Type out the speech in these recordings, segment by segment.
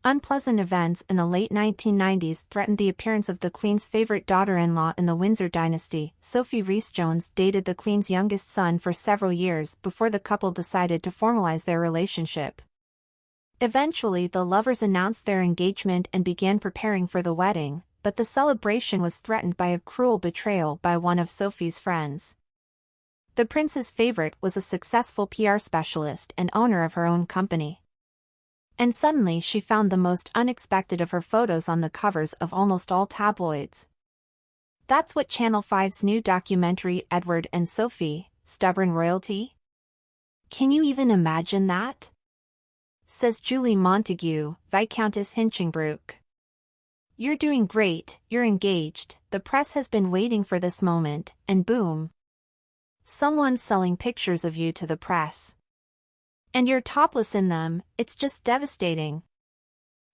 Unpleasant events in the late 1990s threatened the appearance of the Queen's favorite daughter-in-law in the Windsor dynasty. Sophie Rhys-Jones dated the Queen's youngest son for several years before the couple decided to formalize their relationship. Eventually, the lovers announced their engagement and began preparing for the wedding, but the celebration was threatened by a cruel betrayal by one of Sophie's friends. The prince's favorite was a successful PR specialist and owner of her own company. And suddenly she found the most unexpected of her photos on the covers of almost all tabloids. That's what Channel 5's new documentary Edward and Sophie, Stubborn Royalty? Can you even imagine that? Says Julie Montague, Viscountess Hinchingbrook. You're doing great, you're engaged, the press has been waiting for this moment, and boom. Someone's selling pictures of you to the press. And you're topless in them, it's just devastating.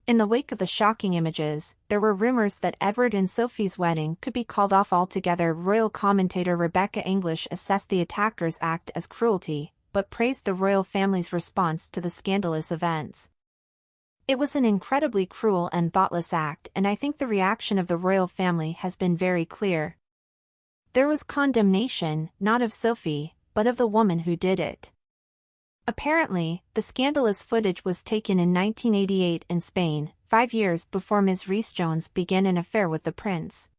In the wake of the shocking images, there were rumors that Edward and Sophie's wedding could be called off altogether. Royal commentator Rebecca English assessed the attackers' act as cruelty, but praised the royal family's response to the scandalous events. It was an incredibly cruel and thoughtless act, and I think the reaction of the royal family has been very clear. There was condemnation, not of Sophie, but of the woman who did it. Apparently, the scandalous footage was taken in 1988 in Spain, 5 years before Ms. Rhys-Jones began an affair with the prince.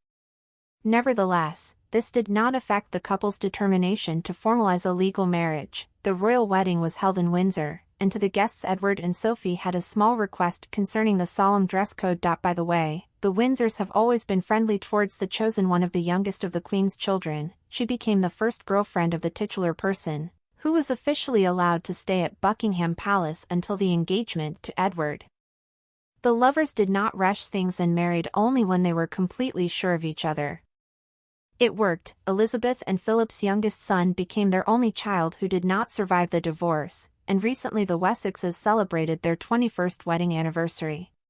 Nevertheless, this did not affect the couple's determination to formalize a legal marriage. The royal wedding was held in Windsor, and to the guests Edward and Sophie had a small request concerning the solemn dress code. By the way, the Windsors have always been friendly towards the chosen one of the youngest of the Queen's children. She became the first girlfriend of the titular person, who was officially allowed to stay at Buckingham Palace until the engagement to Edward. The lovers did not rush things and married only when they were completely sure of each other. It worked. Elizabeth and Philip's youngest son became their only child who did not survive the divorce, and recently the Wessexes celebrated their 21st wedding anniversary.